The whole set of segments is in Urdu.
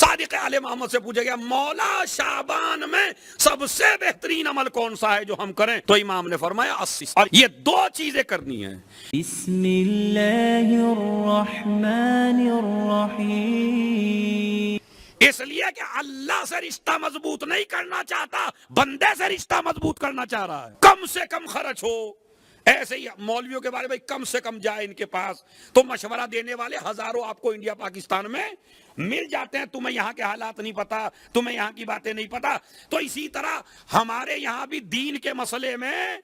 صادق آل محمد سے پوچھا گیا مولا شعبان میں سب سے بہترین عمل کون سا ہے جو ہم کریں؟ تو امام نے فرمایا 80، اور یہ دو چیزیں کرنی ہیں۔ بسم اللہ الرحمن الرحیم۔ اس لیے کہ اللہ سے رشتہ مضبوط نہیں کرنا چاہتا، بندے سے رشتہ مضبوط کرنا چاہ رہا ہے۔ کم سے کم خرچ ہو، ایسے ہی مولویوں کے بارے میں کم سے کم جائے ان کے پاس، تو مشورہ دینے والے ہزاروں آپ کو انڈیا پاکستان میں مل جاتے ہیں۔ تمہیں یہاں کے حالات نہیں پتا، تمہیں یہاں کی باتیں نہیں پتا۔ تو اسی طرح ہمارے یہاں بھی دین کے مسئلے میں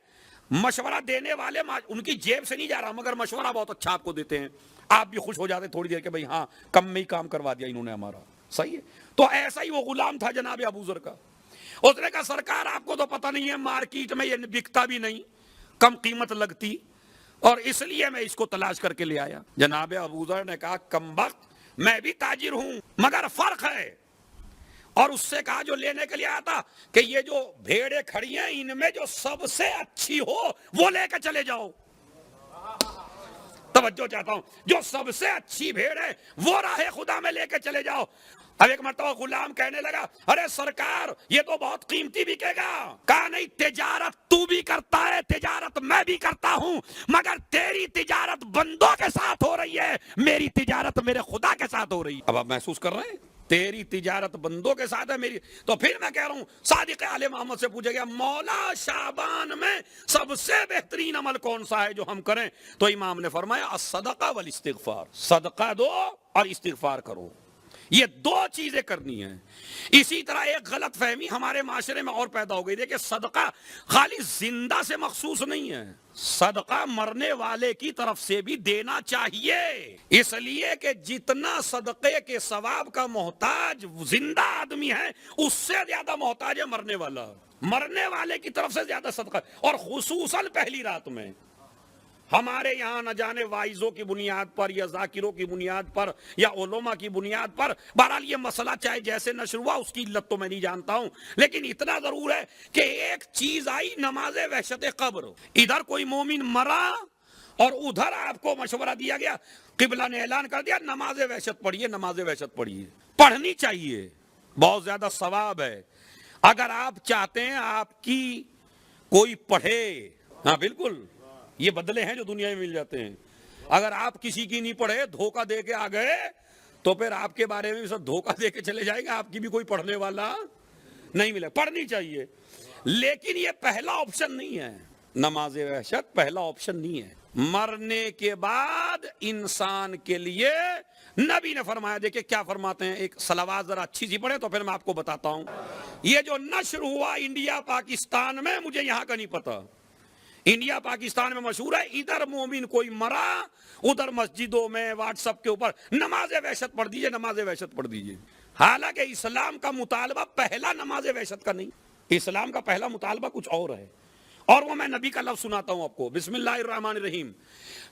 مشورہ دینے والے ان کی جیب سے نہیں جا رہا، مگر مشورہ بہت اچھا آپ کو دیتے ہیں، آپ بھی خوش ہو جاتے تھوڑی دیر کے بھائی ہاں کم میں ہی کام کروا دیا انہوں نے ہمارا، صحیح ہے۔ تو ایسا ہی وہ غلام تھا جناب ابو ذر کا، اس نے کہا سرکار آپ کو تو پتہ نہیں ہے مارکیٹ میں یہ بکتا بھی نہیں، کم قیمت لگتی، اور اس لیے میں اس کو تلاش کر کے لے آیا۔ جناب ابو ذر نے کہا کمبخت میں بھی تاجر ہوں مگر فرق ہے، اور اس سے کہا جو لینے کے لیے آیا تھا کہ یہ جو بھیڑیں کھڑی ہیں ان میں جو سب سے اچھی ہو وہ لے کے چلے جاؤ۔ توجہ چاہتا ہوں، جو سب سے اچھی بھیڑ ہے وہ راہ خدا میں لے کے چلے جاؤ۔ اب ایک مرتبہ غلام کہنے لگا ارے سرکار یہ تو بہت قیمتی بکے گا۔ کہا نہیں، تجارت تو بھی کرتا ہے، تجارت میں بھی کرتا ہوں، مگر تیری تجارت بندوں کے ساتھ ہو رہی ہے، میری تجارت میرے خدا کے ساتھ ہو رہی ہے۔ اب آپ محسوس کر رہے ہیں تیری تجارت بندوں کے ساتھ ہے، میری تو پھر میں کہہ رہا ہوں صادق آل محمد سے پوچھا گیا مولا شعبان میں سب سے بہترین عمل کون سا ہے جو ہم کریں؟ تو امام نے فرمایا الصدقہ والاستغفار، صدقہ دو اور استغفار کرو، یہ دو چیزیں کرنی ہیں۔ اسی طرح ایک غلط فہمی ہمارے معاشرے میں اور پیدا ہو گئی، دیکھیں صدقہ خالی زندہ سے مخصوص نہیں ہے، صدقہ مرنے والے کی طرف سے بھی دینا چاہیے، اس لیے کہ جتنا صدقے کے ثواب کا محتاج زندہ آدمی ہے اس سے زیادہ محتاج ہے مرنے والا، مرنے والے کی طرف سے زیادہ صدقہ، اور خصوصاً پہلی رات میں۔ ہمارے یہاں نہ جانے وائزوں کی بنیاد پر یا ذاکروں کی بنیاد پر یا علماء کی بنیاد پر، بہرحال یہ مسئلہ چاہے جیسے نشر ہوا اس کی علت تو میں نہیں جانتا ہوں، لیکن اتنا ضرور ہے کہ ایک چیز آئی نماز وحشت قبر، ادھر کوئی مومن مرا اور ادھر آپ کو مشورہ دیا گیا، قبلہ نے اعلان کر دیا نماز وحشت پڑھیے، نماز وحشت پڑھیے، پڑھنی چاہیے، بہت زیادہ ثواب ہے۔ اگر آپ چاہتے ہیں آپ کی کوئی پڑھے، ہاں بالکل یہ بدلے ہیں جو دنیا میں مل جاتے ہیں، اگر آپ کسی کی نہیں پڑھے دھوکہ دے کے آ گئے تو پھر آپ کے بارے میں بھی سب دھوکہ دے کے چلے جائیں گے، آپ کی بھی کوئی پڑھنے والا نہیں ملے۔ پڑھنی چاہیے لیکن یہ پہلا آپشن نہیں ہے، نماز وحشت پہلا آپشن نہیں ہے، مرنے کے بعد انسان کے لیے نبی نے فرمایا، دیکھیں کیا فرماتے ہیں، ایک صلوات ذرا اچھی سی پڑھیں تو پھر میں آپ کو بتاتا ہوں۔ یہ جو نشر ہوا انڈیا پاکستان میں، مجھے یہاں کا نہیں پتا، انڈیا پاکستان میں مشہور ہے، ادھر مومن کوئی مرا ادھر مسجدوں میں واٹس ایپ کے اوپر نماز وحشت پڑھ دیجئے، نماز وحشت پڑھ دیجئے، حالانکہ اسلام کا مطالبہ پہلا نماز وحشت کا نہیں، اسلام کا پہلا مطالبہ کچھ اور ہے، اور وہ میں نبی کا لفظ سناتا ہوں آپ کو، بسم اللہ الرحمن الرحیم،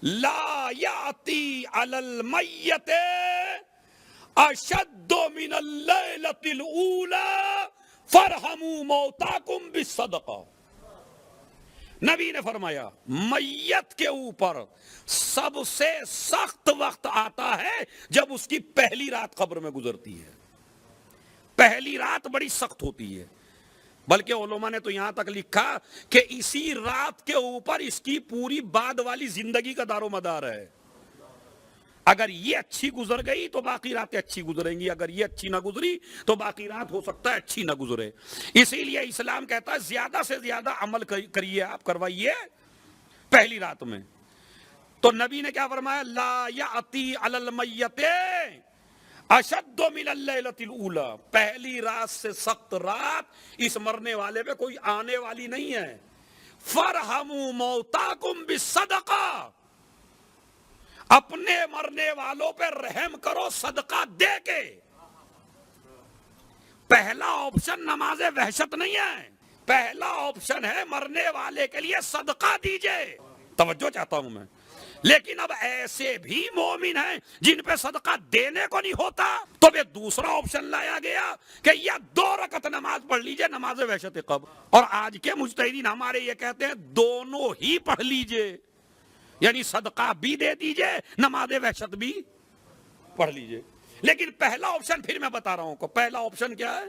لا یاتی علی المیت اشد من اللیلۃ الاولی فرحموا موتاکم بالصدقہ۔ نبی نے فرمایا میت کے اوپر سب سے سخت وقت آتا ہے جب اس کی پہلی رات قبر میں گزرتی ہے، پہلی رات بڑی سخت ہوتی ہے، بلکہ علماء نے تو یہاں تک لکھا کہ اسی رات کے اوپر اس کی پوری بعد والی زندگی کا دار و مدار ہے، اگر یہ اچھی گزر گئی تو باقی راتیں اچھی گزریں گی، اگر یہ اچھی نہ گزری تو باقی رات ہو سکتا ہے اچھی نہ گزرے، اسی لیے اسلام کہتا ہے زیادہ سے زیادہ عمل کریے، آپ کروائیے پہلی رات میں۔ تو نبی نے کیا فرمایا، لا یاتی علی المیت اشد من اللیلۃ الاولی، پہلی رات سے سخت رات اس مرنے والے پہ کوئی آنے والی نہیں ہے، فرحموا موتاکم بالصدقہ، اپنے مرنے والوں پہ رحم کرو صدقہ دے کے۔ پہلا آپشن نماز وحشت نہیں ہے، پہلا آپشن ہے مرنے والے کے لیے صدقہ دیجئے، توجہ چاہتا ہوں میں۔ لیکن اب ایسے بھی مومن ہیں جن پہ صدقہ دینے کو نہیں ہوتا، تو پھر دوسرا آپشن لایا گیا کہ یا 2 رکعت نماز پڑھ لیجئے نماز وحشت قبر، اور آج کے مجتہدین ہمارے یہ کہتے ہیں دونوں ہی پڑھ لیجئے، یعنی صدقہ بھی دے دیجئے نماز وحشت بھی پڑھ لیجئے۔ لیکن پہلا آپشن پھر میں بتا رہا ہوں کو، پہلا آپشن کیا ہے؟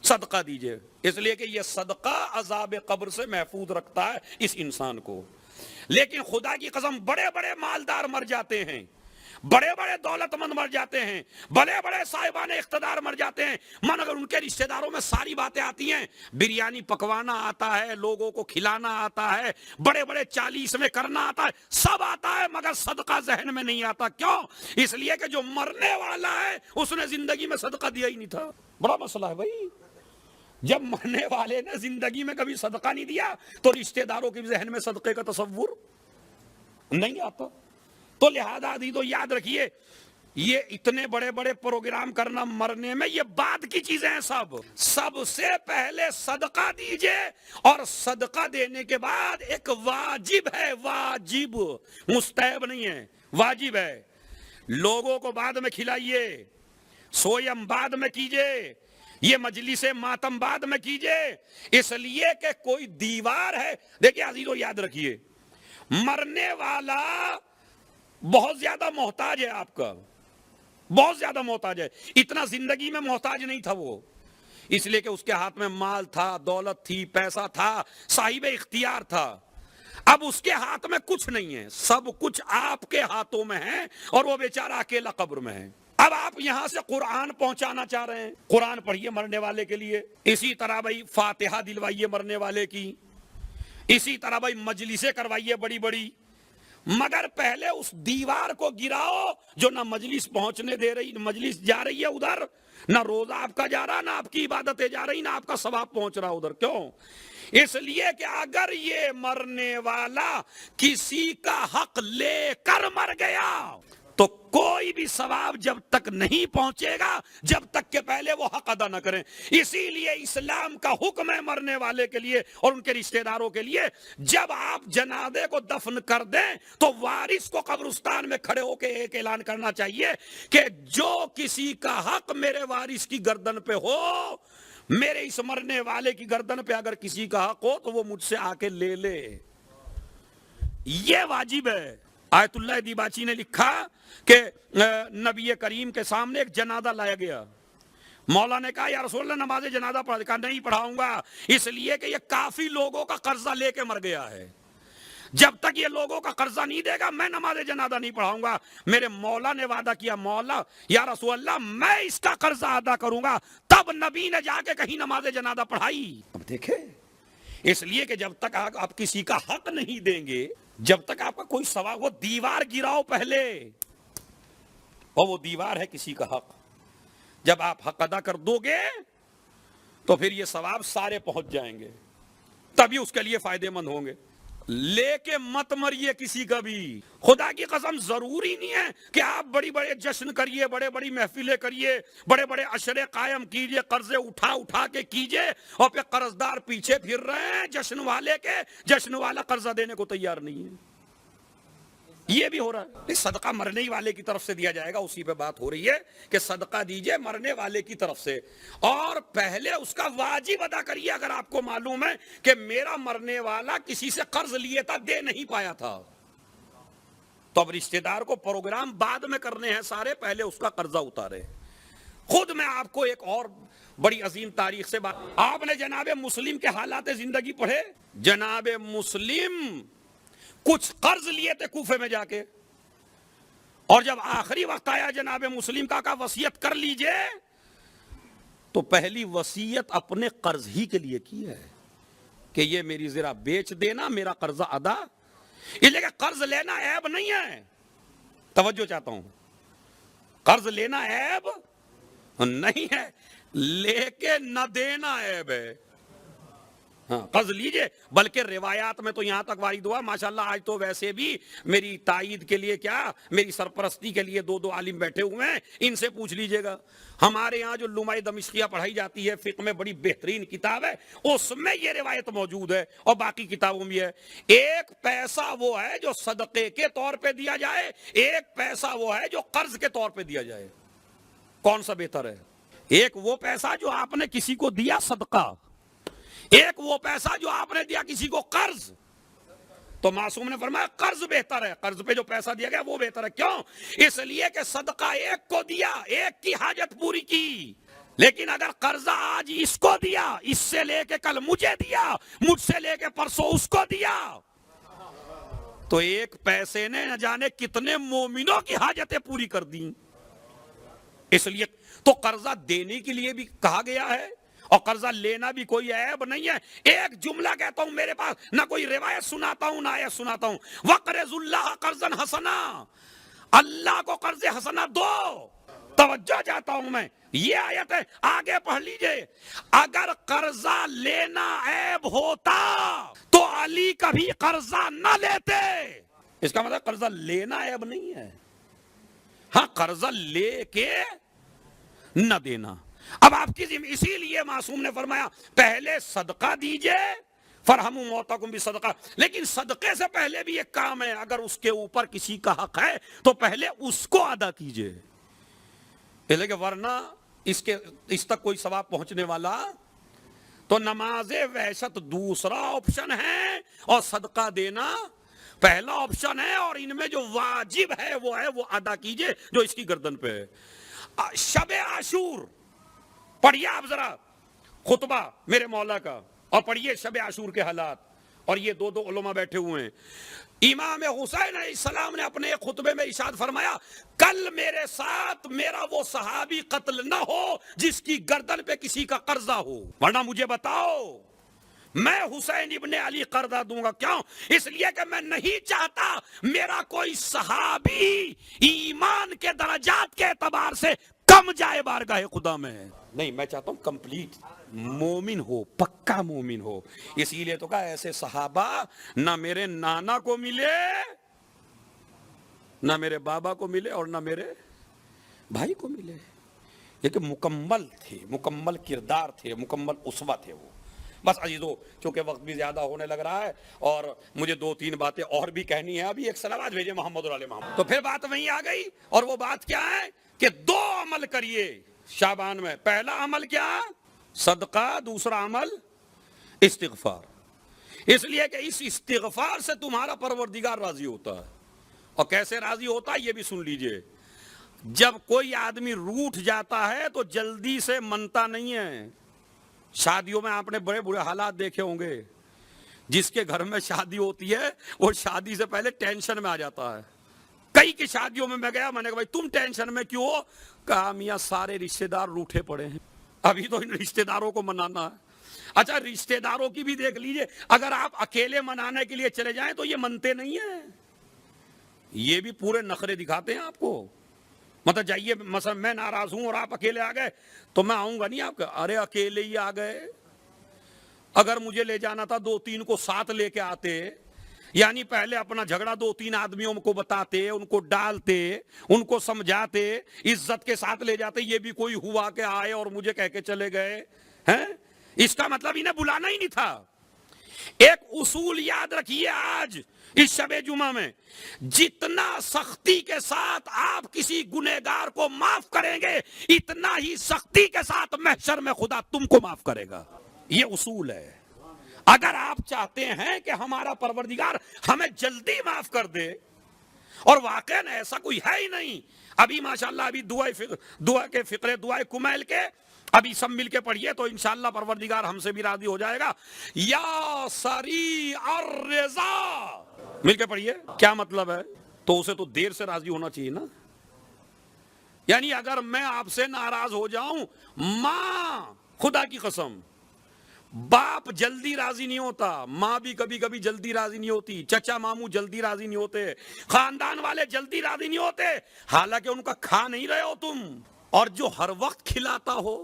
صدقہ دیجئے، اس لیے کہ یہ صدقہ عذاب قبر سے محفوظ رکھتا ہے اس انسان کو۔ لیکن خدا کی قسم بڑے بڑے مالدار مر جاتے ہیں، بڑے بڑے دولت مند مر جاتے ہیں، بڑے بڑے صاحبان اقتدار مر جاتے ہیں، من اگر ان کے رشتہ داروں میں ساری باتیں آتی ہیں، بریانی پکوانا آتا ہے، لوگوں کو کھلانا آتا ہے، بڑے بڑے 40 میں کرنا آتا ہے، سب آتا ہے، مگر صدقہ ذہن میں نہیں آتا۔ کیوں؟ اس لیے کہ جو مرنے والا ہے اس نے زندگی میں صدقہ دیا ہی نہیں تھا۔ بڑا مسئلہ ہے بھائی، جب مرنے والے نے زندگی میں کبھی صدقہ نہیں دیا تو رشتہ داروں کے ذہن میں صدقے کا تصور نہیں آتا۔ تو لہذا تو یاد رکھیے، یہ اتنے بڑے بڑے پروگرام کرنا مرنے میں یہ بعد کی چیزیں ہیں، سب سے پہلے صدقہ دیجئے، اور صدقہ دینے کے بعد ایک واجب ہے، واجب، مستحب نہیں ہے، واجب ہے۔ لوگوں کو بعد میں کھلائیے، سویم بعد میں کیجئے، یہ مجلس ماتم بعد میں کیجئے، اس لیے کہ کوئی دیوار ہے۔ دیکھیں عزیزو یاد رکھیے، مرنے والا بہت زیادہ محتاج ہے، آپ کا بہت زیادہ محتاج ہے، اتنا زندگی میں محتاج نہیں تھا وہ، اس لیے کہ اس کے ہاتھ میں مال تھا، دولت تھی، پیسہ تھا، صاحب اختیار تھا۔ اب اس کے ہاتھ میں کچھ نہیں ہے، سب کچھ آپ کے ہاتھوں میں ہے، اور وہ بیچارہ اکیلا قبر میں ہے۔ اب آپ یہاں سے قرآن پہنچانا چاہ رہے ہیں، قرآن پڑھیے مرنے والے کے لیے، اسی طرح بھائی فاتحہ دلوائیے مرنے والے کی، اسی طرح بھائی مجلسیں کروائیے بڑی بڑی، مگر پہلے اس دیوار کو گراؤ جو نہ مجلس پہنچنے دے رہی، مجلس جا رہی ہے ادھر، نہ روزہ آپ کا جا رہا، نہ آپ کی عبادتیں جا رہی، نہ آپ کا ثواب پہنچ رہا ادھر۔ کیوں؟ اس لیے کہ اگر یہ مرنے والا کسی کا حق لے کر مر گیا تو کوئی بھی ثواب جب تک نہیں پہنچے گا جب تک کہ پہلے وہ حق ادا نہ کریں۔ اسی لیے اسلام کا حکم ہے مرنے والے کے لیے اور ان کے رشتہ داروں کے لیے، جب آپ جنازے کو دفن کر دیں تو وارث کو قبرستان میں کھڑے ہو کے ایک اعلان کرنا چاہیے کہ جو کسی کا حق میرے وارث کی گردن پہ ہو، میرے اس مرنے والے کی گردن پہ اگر کسی کا حق ہو تو وہ مجھ سے آ کے لے لے۔ یہ واجب ہے۔ آیت اللہ دیباچی نے لکھا کہ نبی کریم کے سامنے ایک جنازہ لایا گیا، مولا نے کہا یا رسول اللہ نماز جنازہ پڑھا، کہا نہیں پڑھاؤں گا، اس لیے کہ یہ کافی لوگوں کا قرضہ لے کے مر گیا ہے، جب تک یہ لوگوں کا قرضہ نہیں دے گا میں نماز جنازہ نہیں پڑھاؤں گا۔ میرے مولا نے وعدہ کیا، مولا یا رسول اللہ میں اس کا قرضہ ادا کروں گا، تب نبی نے جا کے کہیں نماز جنازہ پڑھائی۔ اب دیکھیں، اس لیے کہ جب تک آپ کسی کا حق نہیں دیں گے، جب تک آپ کا کوئی ثواب، وہ دیوار گراؤ پہلے، اور وہ دیوار ہے کسی کا حق، جب آپ حق ادا کر دو گے تو پھر یہ ثواب سارے پہنچ جائیں گے، تبھی اس کے لیے فائدے مند ہوں گے۔ لے کے مت مریے کسی کا بھی، خدا کی قسم ضروری نہیں ہے کہ آپ بڑی بڑے جشن کریے، بڑے بڑی محفلیں کریے، بڑے بڑے عشرے قائم کیجئے، قرضے اٹھا اٹھا کے کیجئے، اور پھر قرض دار پیچھے پھر رہے ہیں جشن والے کے، جشن والا قرضہ دینے کو تیار نہیں ہے۔ یہ بھی ہو رہا ہے، صدقہ مرنے والے کی طرف سے دیا جائے گا، اسی پہ بات ہو رہی ہے کہ صدقہ دیجئے مرنے والے کی طرف سے، اور پہلے اس کا واجب ادا کریے۔ اگر آپ کو معلوم ہے کہ میرا مرنے والا کسی سے قرض لیے تھا، دے نہیں پایا تھا، تو اب رشتہ دار کو پروگرام بعد میں کرنے ہیں سارے، پہلے اس کا قرضہ اتارے۔ خود میں آپ کو ایک اور بڑی عظیم تاریخ سے بات، آپ نے جناب مسلم کے حالات زندگی پڑھے؟ جناب مسلم کچھ قرض لیے تھے کوفے میں جا کے، اور جب آخری وقت آیا جناب مسلم کا کہا وصیت کر لیجئے، تو پہلی وصیت اپنے قرض ہی کے لیے کی ہے کہ یہ میری ذرا بیچ دینا، میرا قرضہ ادا۔ اس لیے کہ قرض لینا عیب نہیں ہے، توجہ چاہتا ہوں، قرض لینا عیب نہیں ہے، لے کے نہ دینا عیب ہے۔ ہاں قرض لیجئے، بلکہ روایات میں تو یہاں تک وارد ہوا، ماشاءاللہ آج تو ویسے بھی میری تائید کے لیے کیا، میری سرپرستی کے لیے دو عالم بیٹھے ہوئے ہیں، ان سے پوچھ لیجئے گا۔ ہمارے یہاں جو لمع دمشقیہ پڑھائی جاتی ہے، فقہ میں بڑی بہترین کتاب ہے، اس میں یہ روایت موجود ہے، اور باقی کتابوں میں ہے۔ ایک پیسہ وہ ہے جو صدقے کے طور پہ دیا جائے، ایک پیسہ وہ ہے جو قرض کے طور پہ دیا جائے۔ کون سا بہتر ہے؟ ایک وہ پیسہ جو آپ نے کسی کو دیا صدقہ، ایک وہ پیسہ جو آپ نے دیا کسی کو قرض۔ تو معصوم نے فرمایا قرض بہتر ہے، قرض پہ جو پیسہ دیا گیا وہ بہتر ہے. کیوں؟ اس لیے کہ صدقہ ایک کو دیا، ایک کی حاجت پوری کی. لیکن اگر قرضہ آج اس کو دیا، اس سے لے کے کل مجھے دیا، مجھ سے لے کے پرسوں اس کو دیا، تو ایک پیسے نے نہ جانے کتنے مومنوں کی حاجتیں پوری کر دیں. اس لیے تو قرضہ دینے کے لیے بھی کہا گیا ہے اور قرضہ لینا بھی کوئی عیب نہیں ہے. ایک جملہ کہتا ہوں، میرے پاس نہ کوئی روایت سناتا ہوں نہ آیت سناتا ہوں. وَقْرِضُ اللَّهَ قَرْضًا حَسَنًا، اللہ کو قرض حسنہ دو. توجہ چاہتا ہوں میں، یہ آیت ہے، آگے پڑھ لیجئے. اگر قرضہ لینا عیب ہوتا تو علی کبھی قرضہ نہ لیتے. اس کا مطلب قرضہ لینا عیب نہیں ہے، ہاں قرضہ لے کے نہ دینا. اب آپ کی اسی لیے معصوم نے فرمایا پہلے صدقہ دیجئے، فرحموا موتاکم بصدقہ. لیکن صدقے سے پہلے بھی ایک کام ہے، اگر اس کے اوپر کسی کا حق ہے تو پہلے اس کو ادا کیجئے، کہ ورنہ اس تک کوئی ثواب پہنچنے والا. تو نماز وحشت دوسرا آپشن ہے اور صدقہ دینا پہلا آپشن ہے، اور ان میں جو واجب ہے وہ ادا کیجئے جو اس کی گردن پہ ہے. شب عاشور پڑھیے آپ ذرا خطبہ میرے مولا کا، اور پڑھیے شب عاشور کے حالات. اور یہ دو علماء بیٹھے ہوئے ہیں. امام حسین علیہ السلام نے اپنے ایک خطبے میں ارشاد فرمایا کل میرے ساتھ میرا وہ صحابی قتل نہ ہو جس کی گردن پہ کسی کا قرضہ ہو، ورنہ مجھے بتاؤ میں حسین ابن علی قرضہ دوں گا. کیوں؟ اس لیے کہ میں نہیں چاہتا میرا کوئی صحابی ایمان کے درجات کے اعتبار سے کم جائے بارگاہ خدا میں. نہیں، میں چاہتا ہوں کمپلیٹ مومن ہو، پکا مومن ہو. اسی لیے تو کہا ایسے صحابہ نہ میرے نانا کو ملے، نہ میرے بابا کو ملے، اور نہ میرے بھائی کو ملے. یہ کہ مکمل تھے، مکمل کردار تھے، مکمل اسوہ تھے وہ. بس عزیزو چونکہ وقت بھی زیادہ ہونے لگ رہا ہے اور مجھے 2-3 باتیں اور بھی کہنی ہے. ابھی ایک صلوات بھیجے محمد علیہ محمد. تو پھر بات وہیں آ گئی، اور وہ بات کیا ہے کہ 2 عمل کریے شعبان میں. پہلا عمل کیا؟ صدقہ. دوسرا عمل استغفار. اس لیے کہ اس استغفار سے تمہارا پروردگار راضی ہوتا ہے. اور کیسے راضی ہوتا ہے یہ بھی سن لیجئے. جب کوئی آدمی روٹھ جاتا ہے تو جلدی سے منتا نہیں ہے. شادیوں میں آپ نے بڑے برے حالات دیکھے ہوں گے. جس کے گھر میں شادی ہوتی ہے وہ شادی سے پہلے ٹینشن میں آ جاتا ہے. کئی کی شادیوں میں گیا، میں نے کہا بھائی تم ٹینشن میں کیوں ہو؟ کہا میاں سارے رشتہ دار روٹھے پڑے ہیں، ابھی تو ان رشتہ داروں کو منانا ہے. اچھا رشتہ داروں کی بھی دیکھ لیجئے، اگر آپ اکیلے منانے کے لیے چلے جائیں تو یہ منتے نہیں ہیں، یہ بھی پورے نخرے دکھاتے ہیں آپ کو. مطلب جائیے مثلا میں ناراض ہوں اور آپ اکیلے آ گئے تو میں آؤں گا نہیں آپ کا، ارے اکیلے ہی آ گئے. اگر مجھے لے جانا تھا 2-3 کو ساتھ لے کے آتے، یعنی پہلے اپنا جھگڑا 2-3 آدمیوں کو بتاتے، ان کو ڈالتے، ان کو سمجھاتے، عزت کے ساتھ لے جاتے. یہ بھی کوئی ہوا کہ آئے اور مجھے کہہ کے چلے گئے ہیں؟ اس کا مطلب انہیں بلانا ہی نہیں تھا. ایک اصول یاد رکھیے آج اس شب جمعہ میں، جتنا سختی کے ساتھ آپ کسی گنہگار کو معاف کریں گے اتنا ہی سختی کے ساتھ محشر میں خدا تم کو معاف کرے گا. یہ اصول ہے. اگر آپ چاہتے ہیں کہ ہمارا پروردگار ہمیں جلدی معاف کر دے، اور واقعاً ایسا کوئی ہے ہی نہیں. ابھی ماشاءاللہ ابھی دعا کے فقرے دعائے کمیل کے ابھی سب مل کے پڑھیے تو انشاءاللہ پروردگار ہم سے بھی راضی ہو جائے گا. یا سریع الرضا مل کے پڑھیے. کیا مطلب ہے؟ تو اسے تو دیر سے راضی ہونا چاہیے نا. یعنی اگر میں آپ سے ناراض ہو جاؤں، ماں خدا کی قسم باپ جلدی راضی نہیں ہوتا، ماں بھی کبھی کبھی جلدی راضی نہیں ہوتی، چچا ماموں جلدی راضی نہیں ہوتے، خاندان والے جلدی راضی نہیں ہوتے، حالانکہ ان کا کھا نہیں رہے ہو تم. اور جو ہر وقت کھلاتا ہو،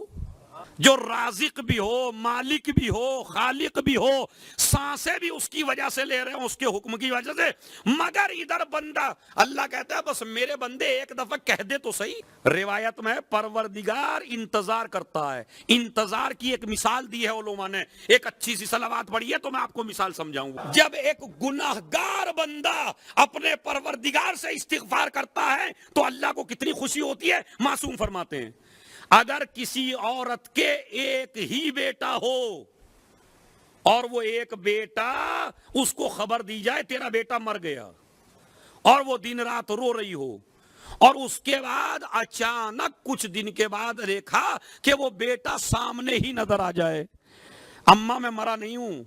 جو رازق بھی ہو، مالک بھی ہو، خالق بھی ہو، سانسیں بھی اس کی وجہ سے لے رہے ہیں، اس کے حکم کی وجہ سے. مگر ادھر بندہ، اللہ کہتا ہے بس میرے بندے ایک دفعہ کہہ دے تو صحیح. روایت میں پروردگار انتظار کرتا ہے. انتظار کی ایک مثال دی ہے علماء نے. ایک اچھی سی صلوات پڑھی ہے تو میں آپ کو مثال سمجھاؤں گا. جب ایک گناہگار بندہ اپنے پروردگار سے استغفار کرتا ہے تو اللہ کو کتنی خوشی ہوتی ہے. معصوم فرماتے ہیں اگر کسی عورت کے ایک ہی بیٹا ہو اور وہ ایک بیٹا اس کو خبر دی جائے تیرا بیٹا مر گیا اور وہ دن رات رو رہی ہو, اور اس کے بعد اچانک کچھ دن کے بعد دیکھا کہ وہ بیٹا سامنے ہی نظر آ جائے, اماں میں مرا نہیں ہوں,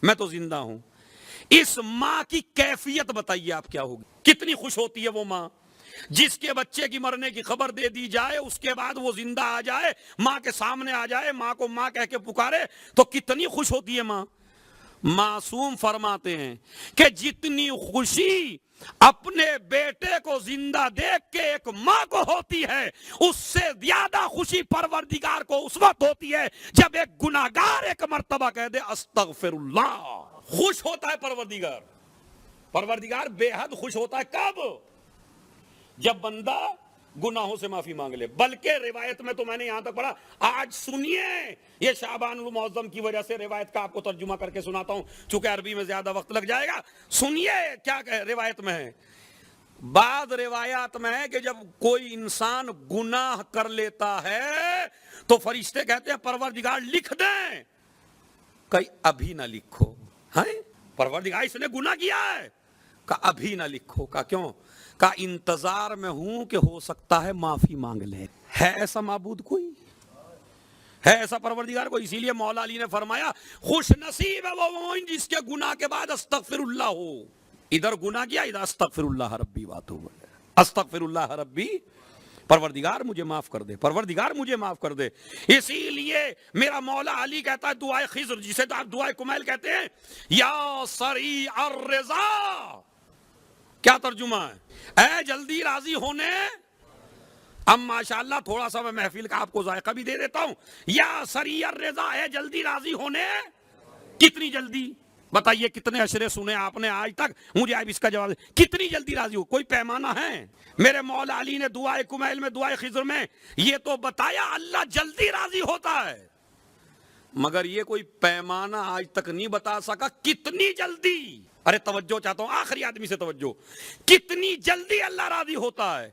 میں تو زندہ ہوں. اس ماں کی کیفیت بتائیے آپ کیا ہوگی؟ کتنی خوش ہوتی ہے وہ ماں جس کے بچے کی مرنے کی خبر دے دی جائے, اس کے بعد وہ زندہ آ جائے, ماں کے سامنے آ جائے, ماں کو ماں کہہ کے پکارے, تو کتنی خوش ہوتی ہے ماں. معصوم فرماتے ہیں کہ جتنی خوشی اپنے بیٹے کو زندہ دیکھ کے ایک ماں کو ہوتی ہے, اس سے زیادہ خوشی پروردگار کو اس وقت ہوتی ہے جب ایک گناہگار ایک مرتبہ کہہ دے استغفر اللہ. خوش ہوتا ہے پروردگار, پروردگار بے حد خوش ہوتا ہے. کب؟ جب بندہ گناہوں سے معافی مانگ لے. بلکہ روایت میں تو میں نے یہاں تک پڑھا, آج سنیے, یہ شعبان المعظم کی وجہ سے روایت کا آپ کو ترجمہ کر کے سناتا ہوں چونکہ عربی میں زیادہ وقت لگ جائے گا. سنیے کیا روایت میں ہے. بعض روایات میں ہے کہ جب کوئی انسان گناہ کر لیتا ہے تو فرشتے کہتے ہیں پروردگار لکھ دیں, کہیں ابھی نہ لکھو. پروردگار اس نے گناہ کیا ہے, کہ ابھی نہ لکھو. کا کیوں؟ کا انتظار میں ہوں کہ ہو سکتا ہے معافی مانگ لے. ہے ایسا معبود کوئی؟ ہے ایسا پروردگار کوئی؟ اسی لیے مولا علی نے فرمایا خوش نصیب ہے وہ مومن جس کے گناہ کے بعد استغفر اللہ ہو. ادھر گناہ کیا, ادھر استغفر اللہ ربی باتوں, استغفر اللہ ربی, پروردگار مجھے معاف کر دے, پروردگار مجھے معاف کر دے. اسی لیے میرا مولا علی کہتا ہے دعائے خضر, جسے آپ دعائے کمیل کہتے ہیں, یا سریع الرضا. کیا ترجمہ ہے؟ اے جلدی راضی ہونے. اب ماشاءاللہ تھوڑا سا میں محفل کا آپ کو ذائقہ بھی دے دیتا ہوں. یا سریع الرضا, اے جلدی راضی ہونے. کتنی جلدی؟ بتائیے کتنے اشرے سنے آپ نے آج تک, مجھے اب اس کا جواب دے. کتنی جلدی راضی ہو؟ کوئی پیمانہ ہے؟ میرے مولا علی نے دعائے کمیل میں, دعائے خضر میں یہ تو بتایا اللہ جلدی راضی ہوتا ہے, مگر یہ کوئی پیمانہ آج تک نہیں بتا سکا کتنی جلدی. ارے توجہ چاہتا ہوں, آخری آدمی سے توجہ, کتنی جلدی اللہ راضی ہوتا ہے.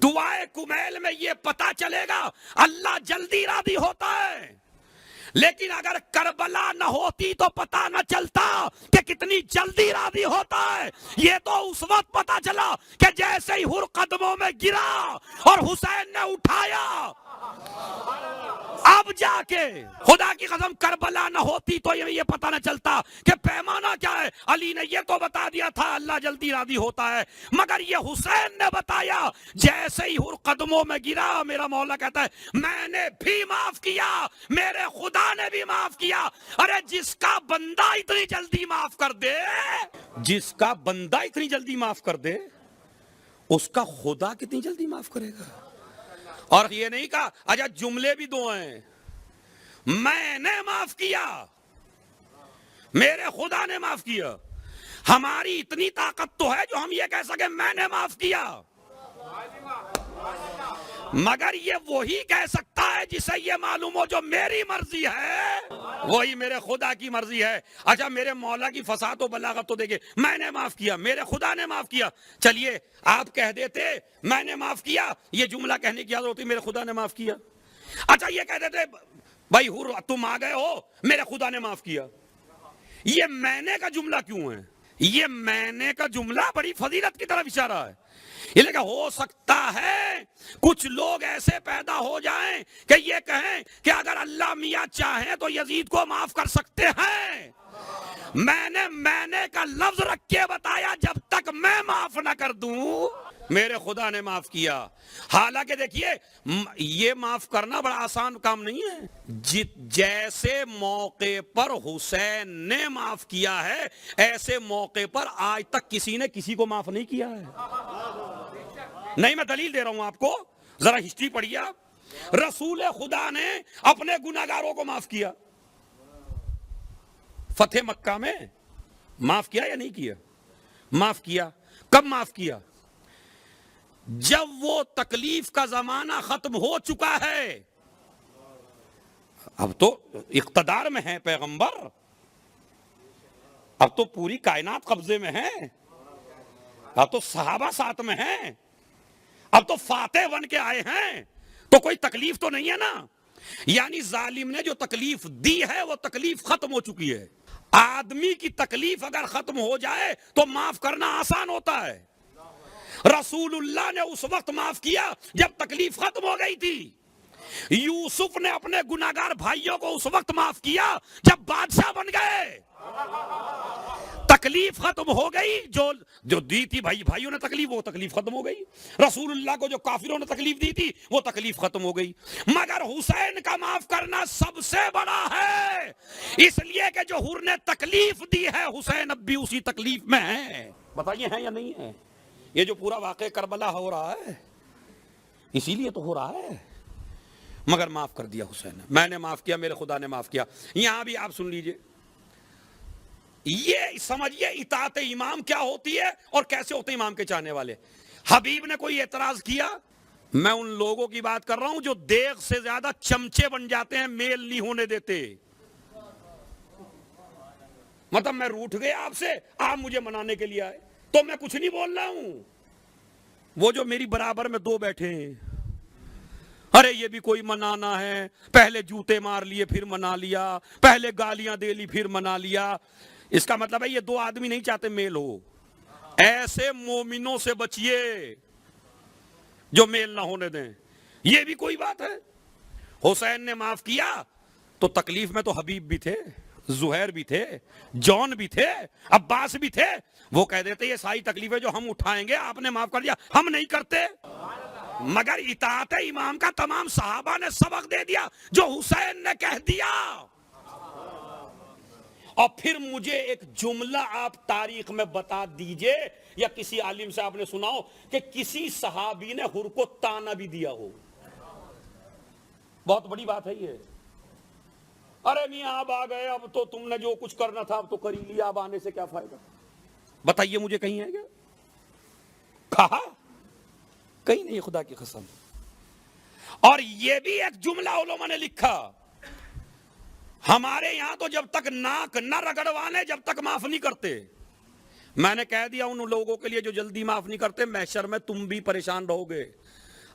دعائے کمیل میں یہ پتا چلے گا اللہ جلدی راضی ہوتا ہے, لیکن اگر کربلا نہ ہوتی تو پتا نہ چلتا کہ کتنی جلدی راضی ہوتا ہے. یہ تو اس وقت پتا چلا کہ جیسے ہی حر قدموں میں گرا اور حسین نے اٹھایا, اب جا کے خدا کی قسم کربلا نہ ہوتی تو یہ پتا نہ چلتا کہ پیمانہ کیا ہے. علی نے یہ تو بتا دیا تھا اللہ جلدی راضی ہوتا ہے, مگر یہ حسین نے بتایا جیسے ہی حر قدموں میں گرا, میرا مولا کہتا ہے میں نے بھی معاف کیا, میرے خدا نے بھی معاف کیا. ارے جس کا بندہ اتنی جلدی معاف کر دے, جس کا بندہ اتنی جلدی معاف کر دے, اس کا خدا کتنی جلدی معاف کرے گا. اور یہ نہیں کہا اچھا جملے بھی دو ہیں, میں نے معاف کیا, میرے خدا نے معاف کیا. ہماری اتنی طاقت تو ہے جو ہم یہ کہہ سکیں میں نے معاف کیا, مگر یہ وہی کہہ سکتا ہے جسے یہ معلوم ہو جو میری مرضی ہے وہی میرے خدا کی مرضی ہے. اچھا میرے مولا کی فصاحت و بلاغت تو دیکھیں, میں نے معاف کیا, میرے خدا نے معاف کیا. چلیے آپ کہہ دیتے میں نے معاف کیا, یہ جملہ کہنے کی عادت ہوتی میرے خدا نے معاف کیا. اچھا یہ کہہ دیتے بھائی تم آ گئے ہو, میرے خدا نے معاف کیا. یہ میں نے کا جملہ کیوں ہے؟ یہ میں نے کا جملہ بڑی فضیلت کی طرف اشارہ ہے. یہ لیکن ہو سکتا ہے کچھ لوگ ایسے پیدا ہو جائیں کہ یہ کہیں کہ اگر اللہ میاں چاہیں تو یزید کو معاف کر سکتے ہیں. میں نے کا لفظ رکھ کے بتایا جب تک میں معاف نہ کر دوں میرے خدا نے معاف کیا. حالانکہ دیکھیے یہ معاف کرنا بڑا آسان کام نہیں ہے. جیسے موقع پر حسین نے معاف کیا ہے ایسے موقع پر آج تک کسی نے کسی کو معاف نہیں کیا ہے. نہیں میں دلیل دے رہا ہوں آپ کو, ذرا ہسٹری پڑھیے آپ. رسول خدا نے اپنے گناہگاروں کو معاف کیا, فتح مکہ میں معاف کیا یا نہیں کیا؟ معاف کیا. کب معاف کیا؟ جب وہ تکلیف کا زمانہ ختم ہو چکا ہے. اب تو اقتدار میں ہے پیغمبر, اب تو پوری کائنات قبضے میں ہے, اب تو صحابہ ساتھ میں ہیں, اب تو فاتح بن کے آئے ہیں, تو کوئی تکلیف تو نہیں ہے نا. یعنی ظالم نے جو تکلیف دی ہے وہ تکلیف ختم ہو چکی ہے. آدمی کی تکلیف اگر ختم ہو جائے تو معاف کرنا آسان ہوتا ہے. رسول اللہ نے اس وقت معاف کیا جب تکلیف ختم ہو گئی تھی. یوسف نے اپنے گناہگار بھائیوں کو اس وقت معاف کیا جب بادشاہ بن گئے. تکلیف ختم ہو گئی, جو دی تھی بھائیوں نے تکلیف, وہ تکلیف ختم ہو گئی. رسول اللہ کو جو کافروں نے تکلیف دی تھی وہ تکلیف ختم ہو گئی. مگر حسین کا معاف کرنا سب سے بڑا ہے, اس لیے کہ جو حر نے تکلیف دی ہے حسین اب بھی اسی تکلیف میں ہے. بتائیے ہیں یا نہیں ہے؟ یہ جو پورا واقعہ کربلا ہو رہا ہے اسی لیے تو ہو رہا ہے. مگر معاف کر دیا حسین نے, میں نے معاف کیا, میرے خدا نے معاف کیا. یہاں بھی آپ سن لیجئے, یہ سمجھیے اطاعت امام کیا ہوتی ہے اور کیسے ہوتے امام کے چاہنے والے. حبیب نے کوئی اعتراض کیا؟ میں ان لوگوں کی بات کر رہا ہوں جو دیگ سے زیادہ چمچے بن جاتے ہیں, میل نہیں ہونے دیتے. مطلب میں روٹھ گیا آپ سے, آپ مجھے منانے کے لیے آئے تو میں کچھ نہیں بول رہا ہوں. وہ جو میری برابر میں دو بیٹھے ہیں, ارے یہ بھی کوئی منانا ہے, پہلے جوتے مار لیے پھر منا لیا, پہلے گالیاں دے لی پھر منا لیا. اس کا مطلب ہے یہ دو آدمی نہیں چاہتے میل ہو. ایسے مومنوں سے بچیے جو میل نہ ہونے دیں. یہ بھی کوئی بات ہے؟ حسین نے معاف کیا تو تکلیف میں تو حبیب بھی تھے, زہیر بھی تھے, جون بھی تھے, عباس بھی تھے. وہ کہہ دیتے یہ ساری تکلیفیں جو ہم اٹھائیں گے آپ نے معاف کر دیا, ہم نہیں کرتے. مگر اطاعت امام کا تمام صحابہ نے سبق دے دیا جو حسین نے کہہ دیا. اور پھر مجھے ایک جملہ آپ تاریخ میں بتا دیجئے یا کسی عالم سے آپ نے سنا ہو کہ کسی صحابی نے حر کو تانا بھی دیا ہو. بہت بڑی بات ہے یہ. ارے میاں آپ آ گئے, اب تو تم نے جو کچھ کرنا تھا اب تو کر ہی لیا, اب آنے سے کیا فائدہ. بتائیے مجھے کہیں ہے کیا؟ کہا کہیں نہیں, خدا کی قسم. اور یہ بھی ایک جملہ علماء نے لکھا, ہمارے یہاں تو جب تک ناک نہ رگڑوانے جب تک معاف نہیں کرتے. میں نے کہہ دیا ان لوگوں کے لیے جو جلدی معاف نہیں کرتے, محشر میں تم بھی پریشان رہو گے,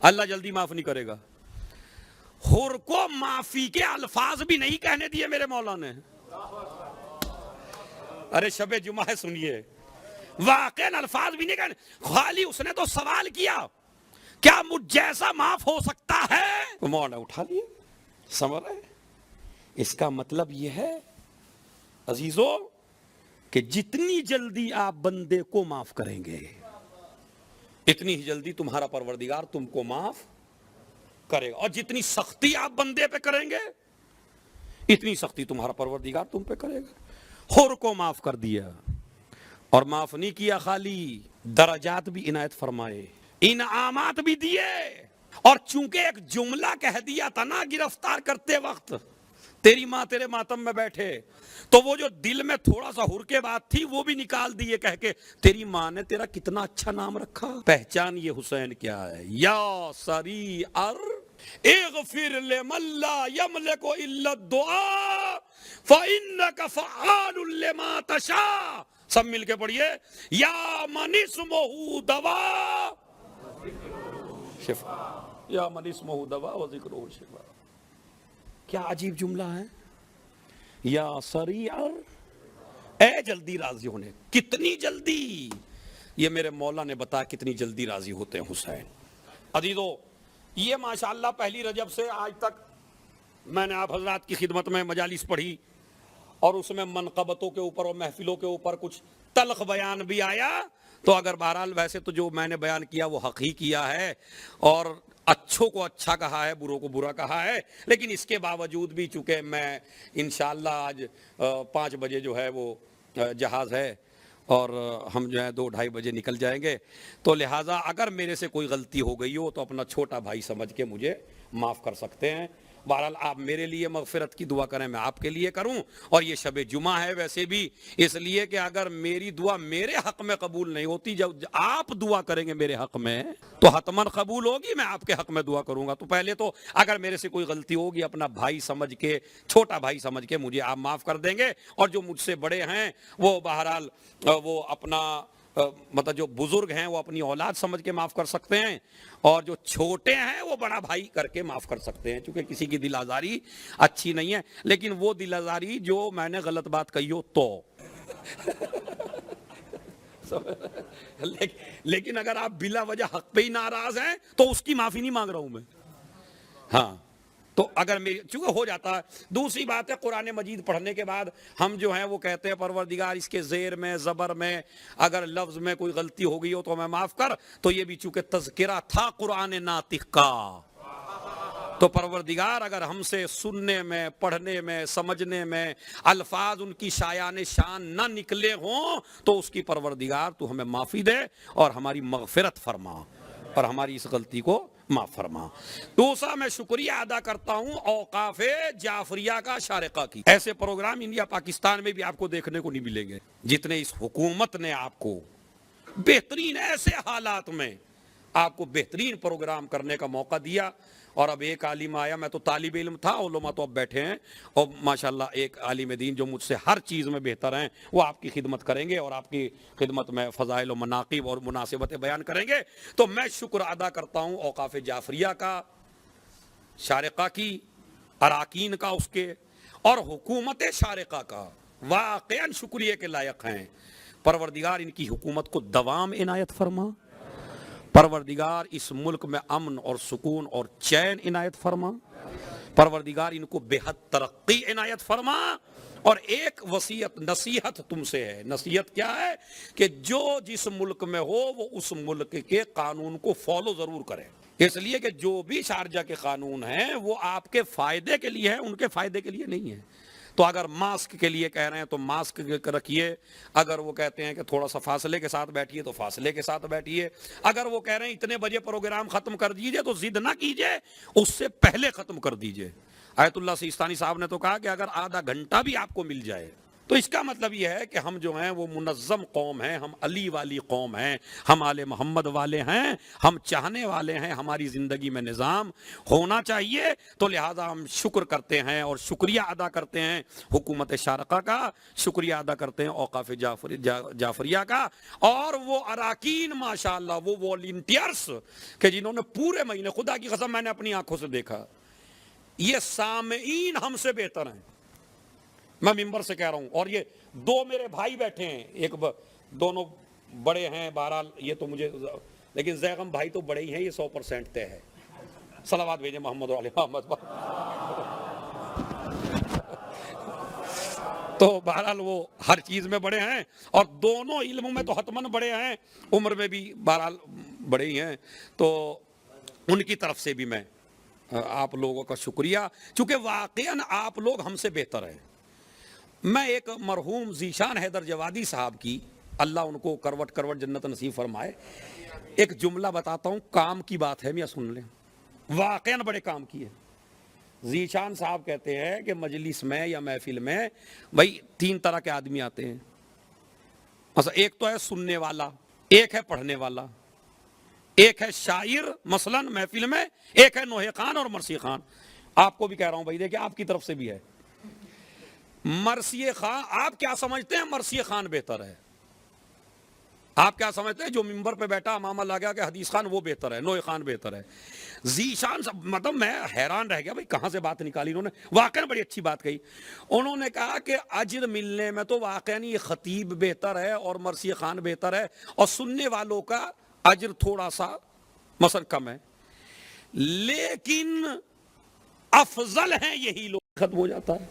اللہ جلدی معاف نہیں کرے گا. حر کو معافی کے الفاظ بھی نہیں کہنے دیے میرے مولا نے. ارے شب جمعہ ہے سنیے, واقعی الفاظ بھی نہیں کہنے. خالی اس نے تو سوال کیا کیا مجھ جیسا معاف ہو سکتا ہے, مولا اٹھا لیے. سمجھ رہے؟ اس کا مطلب یہ ہے عزیزو کہ جتنی جلدی آپ بندے کو معاف کریں گے اتنی ہی جلدی تمہارا پروردگار تم کو معاف کرے گا, اور جتنی سختی آپ بندے پہ کریں گے اتنی سختی تمہارا پروردگار تم پہ کرے گا. حر کو معاف کر دیا, اور معاف نہیں کیا خالی درجات بھی عنایت فرمائے, انعامات بھی دیے. اور چونکہ ایک جملہ کہہ دیا تھا نا گرفتار کرتے وقت, تیری ماں تیرے ماتم میں بیٹھے, تو وہ جو دل میں تھوڑا سا حر کے بات تھی وہ بھی نکال دیے کہہ کے تیری ماں نے تیرا کتنا اچھا نام رکھا. پہچان یہ حسین کیا ہے, یا سری ار اغفر لمن لا یملک الا الدعاء فانک فعال لما تشاء. سب مل کے پڑھیے, یا من اسمہ دوا شفا, یا من اسمہ دوا و ذکرہ شفا. کیا عجیب جملہ ہے, یا سریع, اے جلدی راضی ہونے. کتنی جلدی, یہ میرے مولا نے بتایا کتنی جلدی راضی ہوتے ہیں حسین. عزیزو یہ ماشاءاللہ پہلی رجب سے آج تک میں نے آپ حضرات کی خدمت میں مجالس پڑھی, اور اس میں منقبتوں کے اوپر اور محفلوں کے اوپر کچھ تلخ بیان بھی آیا. تو اگر بہرحال ویسے تو جو میں نے بیان کیا وہ حق ہی کیا ہے, اور اچھوں کو اچھا کہا ہے, بروں کو برا کہا ہے. لیکن اس کے باوجود بھی چونکہ میں انشاءاللہ آج 5 بجے جو ہے وہ جہاز ہے اور ہم جو ہے 2-2:30 بجے نکل جائیں گے, تو لہٰذا اگر میرے سے کوئی غلطی ہو گئی ہو تو اپنا چھوٹا بھائی سمجھ کے مجھے معاف کر سکتے ہیں. بہرحال آپ میرے لیے مغفرت کی دعا کریں, میں آپ کے لیے کروں. اور یہ شب جمعہ ہے ویسے بھی اس لیے کہ اگر میری دعا میرے حق میں قبول نہیں ہوتی, جب آپ دعا کریں گے میرے حق میں تو حتماً قبول ہوگی, میں آپ کے حق میں دعا کروں گا. تو پہلے تو اگر میرے سے کوئی غلطی ہوگی اپنا بھائی سمجھ کے, چھوٹا بھائی سمجھ کے مجھے آپ معاف کر دیں گے. اور جو مجھ سے بڑے ہیں وہ بہرحال وہ اپنا مطلب جو بزرگ ہیں وہ اپنی اولاد سمجھ کے معاف کر سکتے ہیں، اور جو چھوٹے ہیں وہ بڑا بھائی کر کے معاف کر سکتے ہیں، چونکہ کسی کی دل آزاری اچھی نہیں ہے، لیکن وہ دل آزاری جو میں نے غلط بات کہی ہو تو لیکن اگر آپ بلا وجہ حق پہ ہی ناراض ہیں تو اس کی معافی نہیں مانگ رہا ہوں میں. ہاں تو اگر میری چونکہ ہو جاتا ہے. دوسری بات ہے قرآن مجید پڑھنے کے بعد ہم جو ہیں وہ کہتے ہیں پروردگار اس کے زیر میں زبر میں اگر لفظ میں کوئی غلطی ہو گئی ہو تو ہمیں معاف کر. تو یہ بھی چونکہ تذکرہ تھا قرآن ناطق کا، تو پروردگار اگر ہم سے سننے میں پڑھنے میں سمجھنے میں الفاظ ان کی شایان شان نہ نکلے ہوں تو اس کی پروردگار تو ہمیں معافی دے اور ہماری مغفرت فرما اور ہماری اس غلطی کو معاف فرما. دوسرا میں شکریہ ادا کرتا ہوں اوقاف جعفریہ کا شارقہ کی. ایسے پروگرام انڈیا پاکستان میں بھی آپ کو دیکھنے کو نہیں ملیں گے جتنے اس حکومت نے آپ کو بہترین ایسے حالات میں آپ کو بہترین پروگرام کرنے کا موقع دیا. اور اب ایک عالم آیا، میں تو طالب علم تھا، علماء تو اب بیٹھے ہیں، اور ماشاءاللہ ایک عالم دین جو مجھ سے ہر چیز میں بہتر ہیں وہ آپ کی خدمت کریں گے اور آپ کی خدمت میں فضائل و مناقب اور مناسبتیں بیان کریں گے. تو میں شکر ادا کرتا ہوں اوقاف جعفریہ کا، شارقہ کی، اراکین کا اس کے، اور حکومت شارقہ کا. واقعاً شکریہ کے لائق ہیں. پروردگار ان کی حکومت کو دوام عنایت فرما، پروردگار اس ملک میں امن اور سکون اور چین عنایت فرما، پروردگار ان کو بے حد ترقی عنایت فرما. اور ایک وصیت نصیحت تم سے ہے. نصیحت کیا ہے؟ کہ جو جس ملک میں ہو وہ اس ملک کے قانون کو فالو ضرور کرے. اس لیے کہ جو بھی شارجہ کے قانون ہیں وہ آپ کے فائدے کے لیے ہیں، ان کے فائدے کے لیے نہیں ہیں. تو اگر ماسک کے لیے کہہ رہے ہیں تو ماسک رکھیے، اگر وہ کہتے ہیں کہ تھوڑا سا فاصلے کے ساتھ بیٹھیے تو فاصلے کے ساتھ بیٹھیے، اگر وہ کہہ رہے ہیں اتنے بجے پروگرام ختم کر دیجئے تو ضد نہ کیجئے، اس سے پہلے ختم کر دیجئے. آیت اللہ سیستانی صاحب نے تو کہا کہ اگر آدھا گھنٹہ بھی آپ کو مل جائے تو اس کا مطلب یہ ہے کہ ہم جو ہیں وہ منظم قوم ہیں، ہم علی والی قوم ہیں، ہم آل محمد والے ہیں، ہم چاہنے والے ہیں ہماری زندگی میں نظام ہونا چاہیے. تو لہٰذا ہم شکر کرتے ہیں اور شکریہ ادا کرتے ہیں حکومت شارقہ کا، شکریہ ادا کرتے ہیں اوقاف جعفریہ کا، اور وہ اراکین ماشاءاللہ وہ والنٹیئرز کہ جنہوں نے پورے مہینے، خدا کی قسم میں نے اپنی آنکھوں سے دیکھا، یہ سامعین ہم سے بہتر ہیں. میں ممبر سے کہہ رہا ہوں. اور یہ دو میرے بھائی بیٹھے ہیں، ایک دونوں بڑے ہیں، بہرحال یہ تو مجھے، لیکن زیغم بھائی تو بڑے ہی ہیں، یہ 100% طے ہے. صلوات بھیجیں محمد و علی محمد. تو بہرحال وہ ہر چیز میں بڑے ہیں اور دونوں علم میں تو حتماً بڑے ہیں، عمر میں بھی بہرحال بڑے ہی ہیں. تو ان کی طرف سے بھی میں آپ لوگوں کا شکریہ، چونکہ واقعاً آپ لوگ ہم سے بہتر ہیں. میں ایک مرحوم ذیشان حیدر جوادی صاحب کی، اللہ ان کو کروٹ کروٹ جنت نصیب فرمائے، ایک جملہ بتاتا ہوں، کام کی بات ہے، میاں سن لیں، واقعاً بڑے کام کیے. ذیشان صاحب کہتے ہیں کہ مجلس میں یا محفل میں بھائی 3 طرح کے آدمی آتے ہیں. مثلا ایک تو ہے سننے والا، ایک ہے پڑھنے والا، ایک ہے شاعر مثلا محفل میں، ایک ہے نوحہ خان اور مرثیہ خان. آپ کو بھی کہہ رہا ہوں بھائی، دیکھیں آپ کی طرف سے بھی ہے. مرثیہ خان، آپ کیا سمجھتے ہیں مرثیہ خان بہتر ہے؟ آپ کیا سمجھتے ہیں جو ممبر پہ بیٹھا امام اللہ گیا کہ حدیث خان وہ بہتر ہے، نوحہ خان بہتر ہے؟ ذیشان مطلب میں حیران رہ گیا بھائی کہاں سے بات نکالی انہوں نے. واقعا بڑی اچھی بات کہی. انہوں نے کہا کہ اجر ملنے میں تو واقعا یہ خطیب بہتر ہے اور مرثیہ خان بہتر ہے، اور سننے والوں کا اجر تھوڑا سا مثلا کم ہے، لیکن افضل ہیں یہی لوگ. ختم ہو جاتا ہے.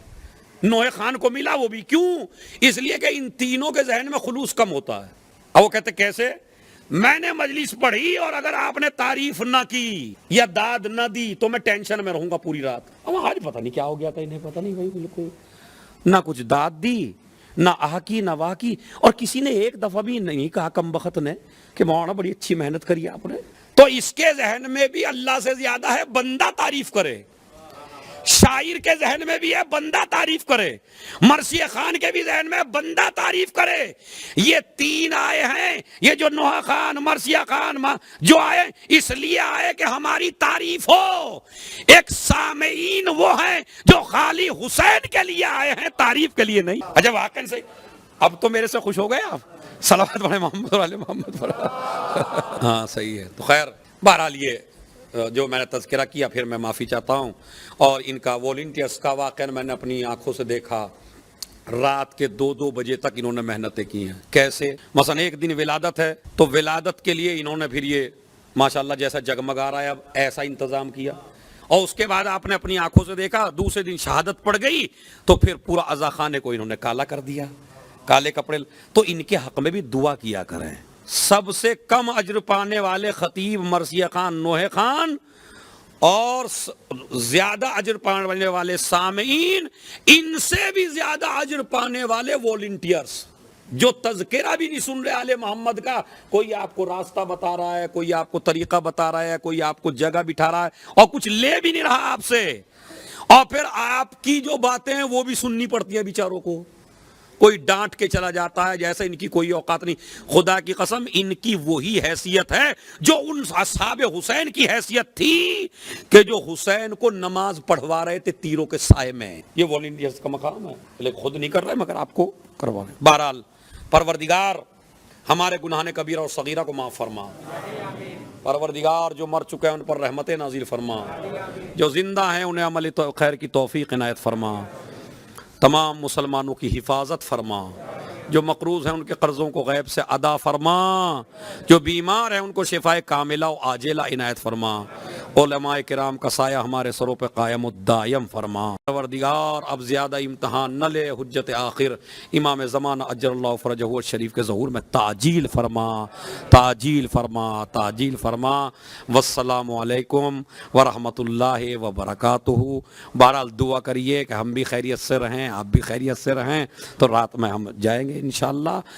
نوحہ خان کو ملا وہ بھی کیوں؟ اس لیے کہ ان تینوں کے ذہن میں خلوص کم ہوتا ہے. اور وہ کہتے کیسے؟ میں نے مجلس پڑھی اور اگر آپ نے تعریف نہ کی یا داد نہ دی تو میں ٹینشن میں رہوں گا پوری رات. اب آج پتہ نہیں کیا ہو گیا تھا انہیں، پتہ نہیں بھائی، بالکل نہ کچھ داد دی نہ آہ کی نہ واہ کی، اور کسی نے ایک دفعہ بھی نہیں کہا کم بخت نے کہ مولانا بڑی اچھی محنت کری آپ نے. تو اس کے ذہن میں بھی اللہ سے زیادہ ہے بندہ تعریف کرے، شاعر کے ذہن میں بھی ہے بندہ تعریف کرے، مرثیہ خان کے بھی ذہن میں بندہ تعریف کرے. یہ 3 آئے ہیں، یہ جو نوحہ خان مرثیہ خان جو آئے اس لیے آئے کہ ہماری تعریف ہو. ایک سامعین وہ ہیں جو خالی حسین کے لیے آئے ہیں، تعریف کے لیے نہیں. اچھا واقعی سے اب تو میرے سے خوش ہو گئے آپ. صلوات پڑھیں محمد علی محمد پر. ہاں صحیح ہے. تو خیر بہرحال یہ جو میں نے تذکرہ کیا پھر میں معافی چاہتا ہوں. اور ان کا والنٹیئرس کا واقعہ میں نے اپنی آنکھوں سے دیکھا. رات کے 2-2 بجے تک انہوں نے محنتیں کی ہیں. کیسے؟ مثلا ایک دن ولادت ہے تو ولادت کے لیے انہوں نے پھر یہ ماشاءاللہ جیسا جگمگا رہا ہے اب ایسا انتظام کیا. اور اس کے بعد آپ نے اپنی آنکھوں سے دیکھا دوسرے دن شہادت پڑ گئی تو پھر پورا عزا خانے کو انہوں نے کالا کر دیا, کالے کپڑے. تو ان کے حق میں بھی دعا کیا کریں. سب سے کم اجر پانے والے خطیب مرثیہ خان نوح خان اور زیادہ اجر پانے والے سامعین, ان سے بھی زیادہ اجر پانے والے والنٹیئرز جو تذکرہ بھی نہیں سن رہے آل محمد کا. کوئی آپ کو راستہ بتا رہا ہے, کوئی آپ کو طریقہ بتا رہا ہے, کوئی آپ کو جگہ بٹھا رہا ہے اور کچھ لے بھی نہیں رہا آپ سے, اور پھر آپ کی جو باتیں ہیں وہ بھی سننی پڑتی ہیں بیچاروں کو. کوئی ڈانٹ کے چلا جاتا ہے جیسے ان کی کوئی اوقات نہیں. خدا کی قسم ان کی وہی حیثیت ہے جو ان اصحاب حسین کی حیثیت تھی کہ جو حسین کو نماز پڑھوا رہے تھے تیروں کے سائے میں. یہ والنٹیئرز کا مقام ہے, لیکن خود نہیں کر رہے مگر آپ کو کروا رہے. بہرحال پروردگار ہمارے گناہ کبیرہ اور صغیرہ کو معاف فرما. پروردگار جو مر چکے ہیں ان پر رحمت نازل فرما, جو زندہ ہیں انہیں عمل خیر کی توفیق عنایت فرما. تمام مسلمانوں کی حفاظت فرما. جو مقروض ہیں ان کے قرضوں کو غیب سے ادا فرما. جو بیمار ہیں ان کو شفائے کاملہ و عاجلہ عنایت فرما. علماء کرام کا سایہ ہمارے سروں پہ قائم و دائم فرما. پروردگار اب زیادہ امتحان نہ لے. حجت آخر امام زمانہ اجر اللہ فرجہ الشریف کے ظہور میں تعجیل فرما, تعجیل فرما, تعجیل فرما. والسلام علیکم ورحمۃ اللہ وبرکاتہ. بہرحال دعا کریے کہ ہم بھی خیریت سے رہیں, آپ بھی خیریت سے رہیں. تو رات میں ہم جائیں گے انشاءاللہ.